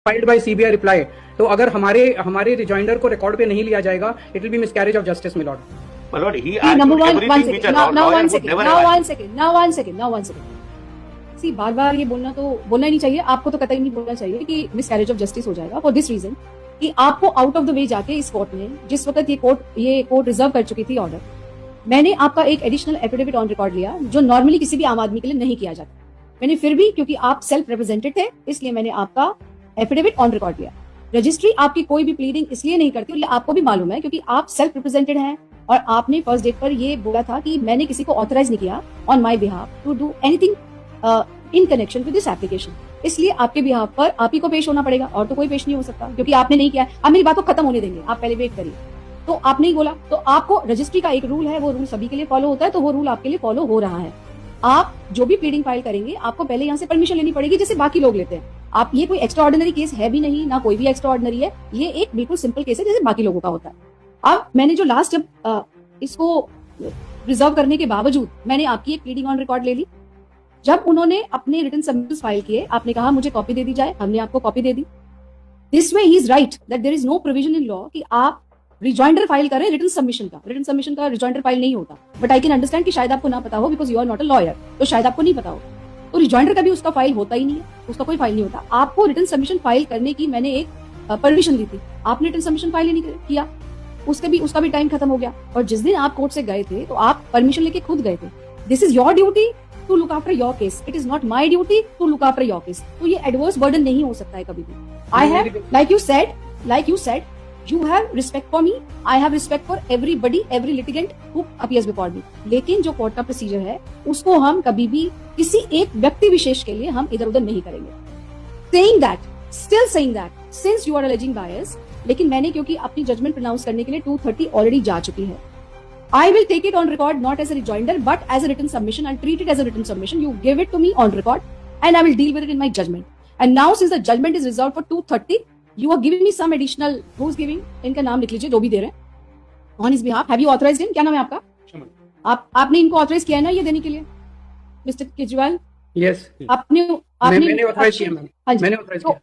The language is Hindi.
filed by CBI reply. तो अगर हमारे रिजॉइंडर को रिकॉर्ड पे नहीं लिया जाएगा, it will be miscarriage of justice, my lord. My lord, he number argued one everything which a second. Now lawyer one would second. never Now have one second. Now one second. See, बार-बार ये बोलना ही नहीं चाहिए. आपको तो कतई नहीं बोलना चाहिए कि miscarriage of justice हो जाएगा. For this reason कि आपको आउट ऑफ द वे जाके इस कोर्ट में, जिस वक्त ये कोर्ट रिजर्व कर चुकी थी ऑर्डर, मैंने आपका एक एडिशनल एफिडेविट ऑन रिकॉर्ड लिया, जो नॉर्मली किसी भी आम आदमी के लिए नहीं किया जाता. मैंने फिर भी, क्योंकि आप सेल्फ रिप्रेजेंटेड थे, इसलिए मैंने आपका एफिडेविट ऑन रिकॉर्ड लिया. रजिस्ट्री आपकी कोई भी प्लीडिंग इसलिए नहीं करती, आपको भी मालूम है, क्योंकि आप सेल्फ रिप्रेजेंटेड हैं और आपने फर्स्ट डेट पर ये बोला था कि मैंने किसी को ऑथराइज नहीं किया on my behalf to do anything in connection with this application. इसलिए आपके बिहाफ पर आप ही को पेश होना पड़ेगा, और तो कोई पेश नहीं हो सकता, क्योंकि आपने नहीं किया. आप मेरी बात को खत्म होने देंगे, आप पहले वेट करिए. तो आपने ही बोला, तो आपको रजिस्ट्री का एक रूल है, वो रूल सभी के लिए फॉलो होता है, तो वो रूल आपके लिए फॉलो हो रहा है. आप जो भी प्लीडिंग फाइल करेंगे, आपको पहले यहाँ से परमिशन लेनी पड़ेगी, जैसे बाकी लोग लेते हैं. आप, ये कोई एक्स्ट्रा ऑर्डिनरी केस है भी नहीं, ना कोई भी एक्स्ट्रा ऑर्डिनरी है, ये एक बिल्कुल सिंपल केस है जैसे बाकी लोगों का होता है. अब मैंने जो लास्ट, जब इसको रिजर्व करने के बावजूद मैंने आपकी एक प्लीडिंग ऑन रिकॉर्ड ले ली, जब उन्होंने अपने रिटन सबमिशंस फाइल किए, आपने कहा मुझे कॉपी दे दी जाए, हमने आपको कॉपी दे दी. This way he is right that there is no provision in law कि आप रिजॉइंडर फाइल करें रिटन सबमिशन का रिजॉइंडर फाइल नहीं होता. बट आई कैन अंडरस्टैंड कि शायद आपको ना पता हो, because you are not a lawyer, तो शायद आपको नहीं पता हो. तो रिजॉइंडर का भी उसका फाइल होता ही नहीं है, उसका कोई फाइल नहीं होता. आपको रिटन सबमिशन फाइल करने की मैंने एक परमिशन दी थी, आपने रिटन सबमिशन फाइल ही नहीं किया, उसका भी टाइम खत्म हो गया. और जिस दिन आप कोर्ट से गए थे, तो आप परमिशन लेके खुद गए थे. This is your duty to look after your case, it is not my duty to look after your case. तो ये एडवर्स बर्डन नहीं हो सकता है कभी भी. I have, like you said, you have respect for me, I have respect for everybody, every litigant who appears before me. लेकिन जो कोर्ट का प्रोसीजर है, उसको हम कभी भी किसी एक व्यक्ति विशेष के लिए हम इधर उधर नहीं करेंगे. Still saying that, since you are alleging bias, लेकिन मैंने, क्योंकि अपनी जजमेंट प्रोनाउंस करने के लिए 230 ऑलरेडी जा चुकी है. I will take it on record not as a rejoinder but as a written submission. I'll treat it as a written submission. You give it to me on record and I will deal with it in my judgment. And now since the judgment is reserved for 230, you are giving me some additional, who's giving, इनका नाम लिख लीजिए जो भी दे रहे हैं, on his behalf. Have you authorized him? क्या नाम है आपका? आपने इनको ऑथराइज किया है ना ये देने के लिए, मिस्टर केजरीवाल? यस, मैंने ऑथराइज किया. मैंने ऑथराइज किया.